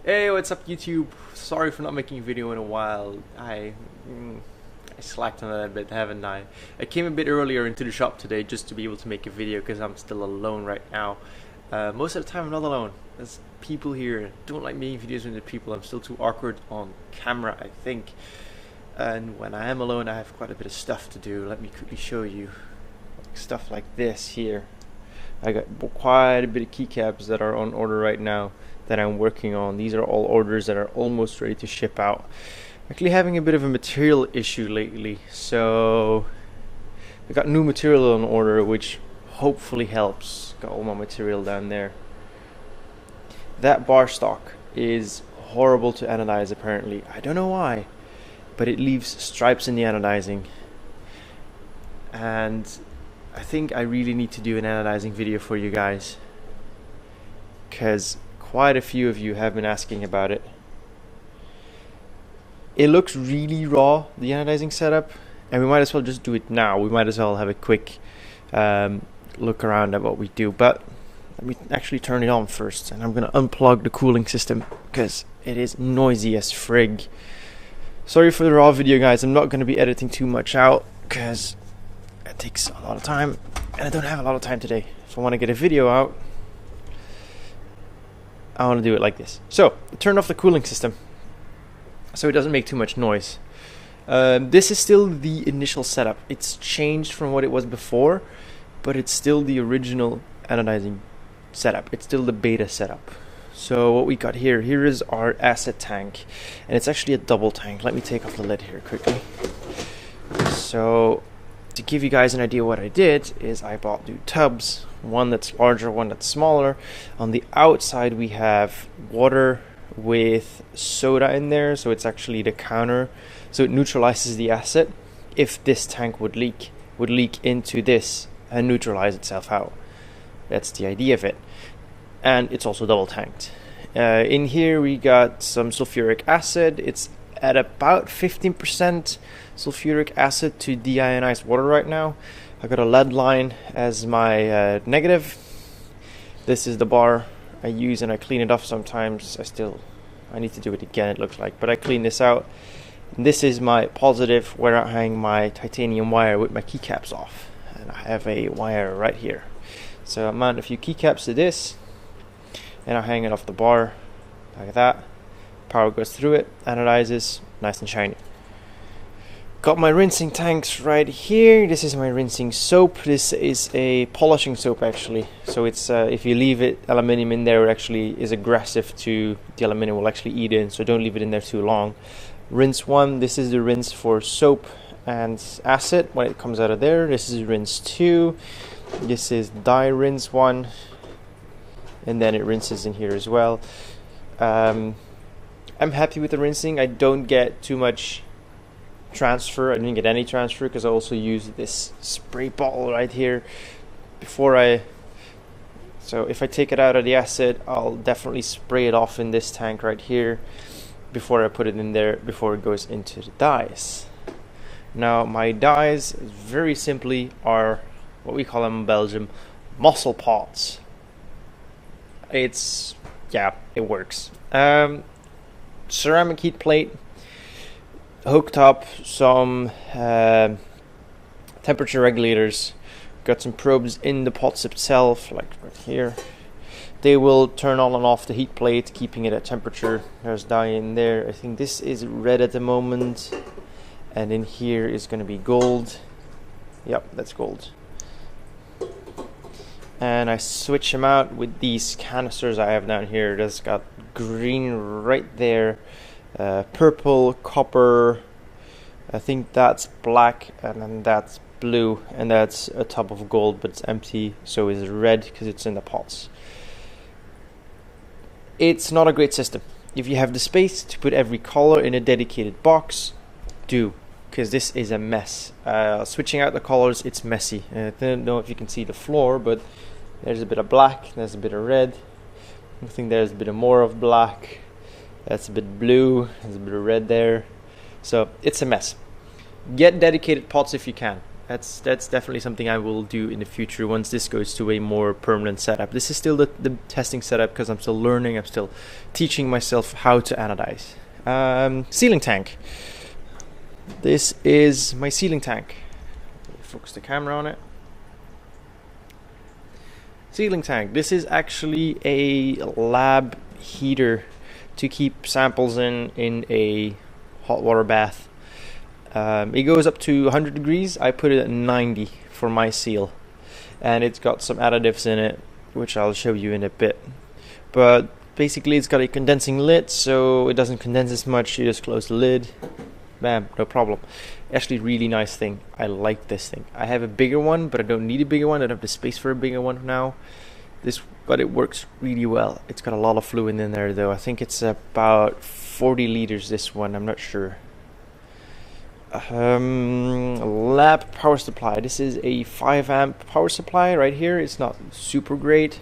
Hey, what's up YouTube? Sorry for not making a video in a while. I slacked on that a bit, haven't I? I came a bit earlier into the shop today just to be able to make a video because I'm still alone right now. Most of the time I'm not alone. There's people here. Don't like making videos with the people. I'm still too awkward on camera, I think. And when I am alone, I have quite a bit of stuff to do. Let me quickly show you. Stuff like this here. I got quite a bit of keycaps that are on order right now that I'm working on. These are all orders that are almost ready to ship out. Actually having a bit of a material issue lately, so I got new material on order, which hopefully helps. Got all my material down there. That bar stock is horrible to anodize apparently. I don't know why, but it leaves stripes in the anodizing, and I think I really need to do an anodizing video for you guys, because quite a few of you have been asking about it. It looks really raw, the anodizing setup, and we might as well just do it now. We might as well have a quick look around at what we do, but let me actually turn it on first, and I'm gonna unplug the cooling system because it is noisy as frig. Sorry for the raw video, guys. I'm not gonna be editing too much out because it takes a lot of time, and I don't have a lot of time today. If I want to get a video out, I want to do it like this. So, turn off the cooling system so it doesn't make too much noise. This is still the initial setup. It's changed from what it was before, but it's still the original anodizing setup. It's still the beta setup. So what we got here is our acid tank, and it's actually a double tank. Let me take off the lid here quickly. So to give you guys an idea what I did is I bought two tubs, one that's larger, one that's smaller. On the outside we have water with soda in there, so it's actually the counter, so it neutralizes the acid. If this tank would leak into this and neutralize itself out. That's the idea of it. And it's also double tanked. In here we got some sulfuric acid. It's at about 15% sulfuric acid to deionized water right now. I got a lead line as my negative. This is the bar I use, and I clean it off sometimes. I need to do it again, it looks like, but I clean this out. And this is my positive, where I hang my titanium wire with my keycaps off, and I have a wire right here. So I mount a few keycaps to this, and I hang it off the bar like that. Power goes through it, anodizes, nice and shiny. Got my rinsing tanks right here. This is my rinsing soap. This is a polishing soap actually. So it's if you leave it aluminium in there, it actually is aggressive to the aluminium, will actually eat in. So don't leave it in there too long. Rinse 1. This is the rinse for soap and acid when it comes out of there. This is rinse 2. This is dye rinse 1, and then it rinses in here as well. I'm happy with the rinsing. I don't get too much transfer. I didn't get any transfer because I also used this spray bottle right here so if I take it out of the acid, I'll definitely spray it off in this tank right here before I put it in there, before it goes into the dyes. Now my dyes very simply are what we call them in Belgium muscle pots. It works. Ceramic heat plate, hooked up some temperature regulators, got some probes in the pots itself, like right here. They will turn on and off the heat plate, keeping it at temperature. There's dye in there. I think this is red at the moment, and in here is going to be gold. Yep, that's gold. And I switch them out with these canisters I have down here. That's got green right there, purple, copper, I think that's black, and then that's blue, and that's a tub of gold, but it's empty, so it's red because it's in the pots. It's not a great system. If you have the space to put every color in a dedicated box, do, because this is a mess. Switching out the colors, it's messy. I don't know if you can see the floor, but there's a bit of black, there's a bit of red. I think there's a bit of more of black. That's a bit blue, there's a bit of red there. So it's a mess. Get dedicated pots if you can. That's definitely something I will do in the future once this goes to a more permanent setup. This is still the testing setup because I'm still learning. I'm still teaching myself how to anodize. Sealing tank. This is my sealing tank. Focus the camera on it. Sealing tank. This is actually a lab heater to keep samples in a hot water bath. It goes up to 100 degrees. I put it at 90 for my seal, and it's got some additives in it which I'll show you in a bit. But basically it's got a condensing lid, so it doesn't condense as much. You just close the lid, bam, no problem. Actually really nice thing. I like this thing. I have a bigger one, but I don't need a bigger one. I don't have the space for a bigger one now. But it works really well. It's got a lot of fluid in there though. I think it's about 40 liters, this one, I'm not sure. Lab power supply. This is a 5 amp power supply right here. It's not super great.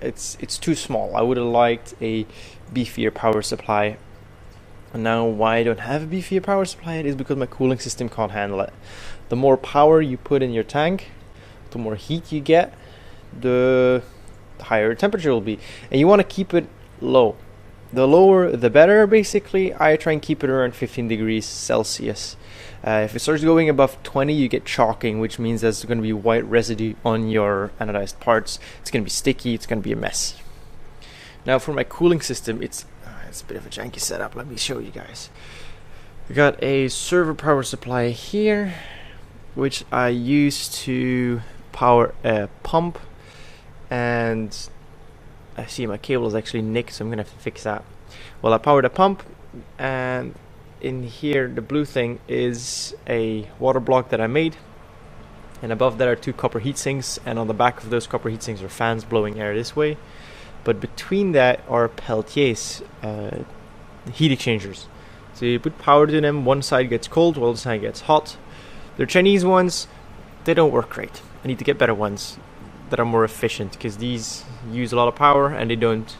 It's too small. I would have liked a beefier power supply. And now why I don't have a beefier power supply, it is because my cooling system can't handle it. The more power you put in your tank, the more heat you get, the higher temperature will be. And you want to keep it low. The lower the better, basically. I try and keep it around 15 degrees Celsius. If it starts going above 20, you get chalking, which means there's going to be white residue on your anodized parts. It's going to be sticky, it's going to be a mess. Now for my cooling system, it's a bit of a janky setup. Let me show you guys. We got a server power supply here, which I use to power a pump, and I see my cable is actually nicked, so I'm gonna have to fix that. Well, I powered a pump, and in here the blue thing is a water block that I made, and above that are 2 copper heat sinks, and on the back of those copper heat sinks are fans blowing air this way. But between that are Peltier's heat exchangers. So you put power to them, one side gets cold, one side gets hot. They're Chinese ones, they don't work great. I need to get better ones that are more efficient, because these use a lot of power and they don't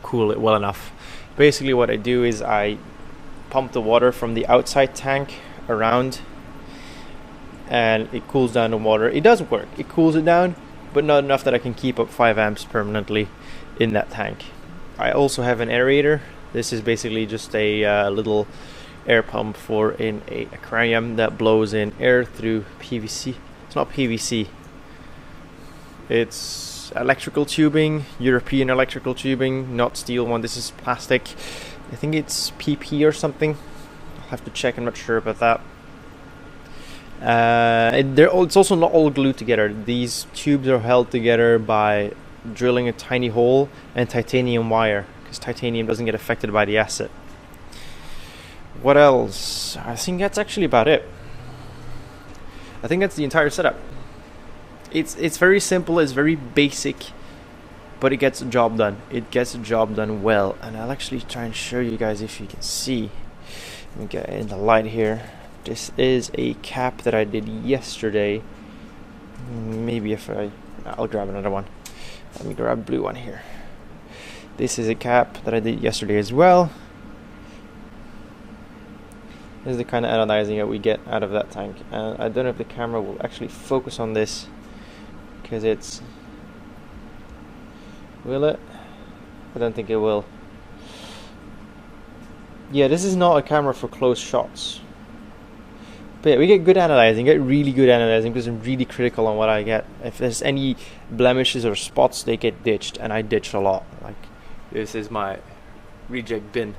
cool it well enough. Basically what I do is I pump the water from the outside tank around, and it cools down the water. It does work, it cools it down, but not enough that I can keep up 5 amps permanently in that tank. I also have an aerator. This is basically just a little air pump for in a aquarium that blows in air through PVC. It's not PVC, it's electrical tubing, European electrical tubing, not steel one. This is plastic. I think it's PP or something. I'll have to check, I'm not sure about that. It's also not all glued together. These tubes are held together by drilling a tiny hole and titanium wire, because titanium doesn't get affected by the acid. What else? I think that's actually about it. I think that's the entire setup. It's very simple, it's very basic, but it gets the job done. It gets the job done well, and I'll actually try and show you guys if you can see. Let me get in the light here. This is a cap that I did yesterday. Maybe I'll grab another one. Let me grab a blue one here. This is a cap that I did yesterday as well. This is the kind of anodizing that we get out of that tank. And I don't know if the camera will actually focus on this, because it's... Will it? I don't think it will. Yeah, this is not a camera for close shots. But yeah, we get good anodizing, get really good anodizing, because I'm really critical on what I get. If there's any blemishes or spots, they get ditched, and I ditch a lot. Like, this is my reject bin.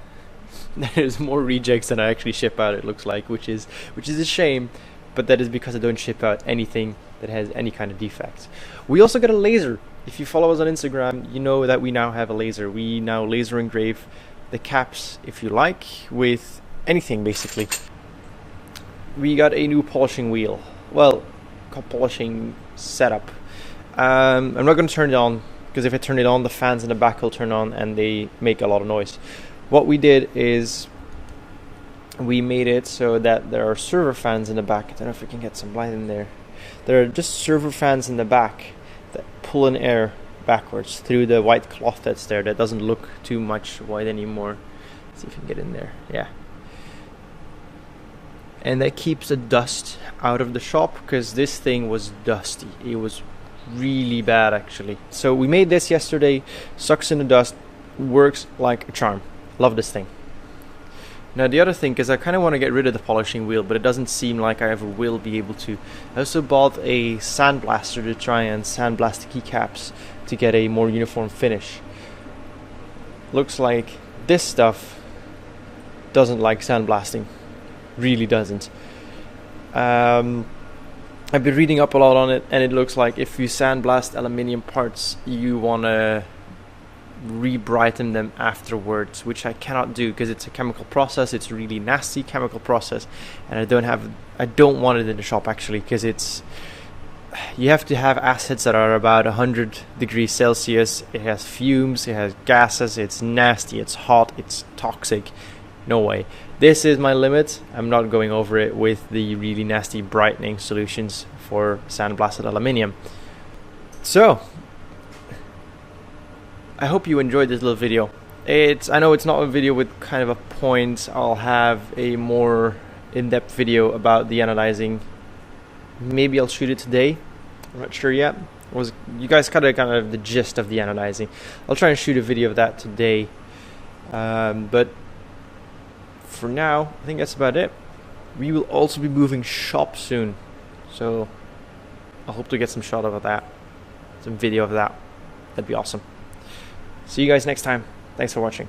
There's more rejects than I actually ship out, it looks like, which is a shame, but that is because I don't ship out anything that has any kind of defects. We also got a laser. If you follow us on Instagram, you know that we now have a laser. We now laser engrave the caps, if you like, with anything basically. We got a new polishing wheel. Well, polishing setup. I'm not going to turn it on, because if I turn it on, the fans in the back will turn on and they make a lot of noise. What we did is we made it so that there are server fans in the back. I don't know if we can get some light in there. There are just server fans in the back that pull in air backwards through the white cloth that's there. That doesn't look too much white anymore. Let's see if we can get in there. Yeah. and that keeps the dust out of the shop, because this thing was dusty. It was really bad actually. So we made this yesterday, sucks in the dust, works like a charm. Love this thing. Now the other thing, because I kind of want to get rid of the polishing wheel, but it doesn't seem like I ever will be able to. I also bought a sandblaster to try and sandblast the keycaps to get a more uniform finish. Looks like this stuff doesn't like sandblasting. Really doesn't. I've been reading up a lot on it, and it looks like if you sandblast aluminium parts, you want to re-brighten them afterwards, which I cannot do because it's a chemical process. It's a really nasty chemical process, and I don't want it in the shop actually, because you have to have acids that are about 100 degrees Celsius. It has fumes, it has gases, it's nasty, it's hot, it's toxic. No way. This is my limit. I'm not going over it with the really nasty brightening solutions for sandblasted aluminium. So I hope you enjoyed this little video. I know it's not a video with kind of a point. I'll have a more in-depth video about the anodizing. Maybe I'll shoot it today. I'm not sure yet. You guys kind of the gist of the anodizing. I'll try and shoot a video of that today. But for now, I think that's about it. We will also be moving shop soon, so I hope to get some shot of that, some video of that. That'd be awesome. See you guys next time. Thanks for watching.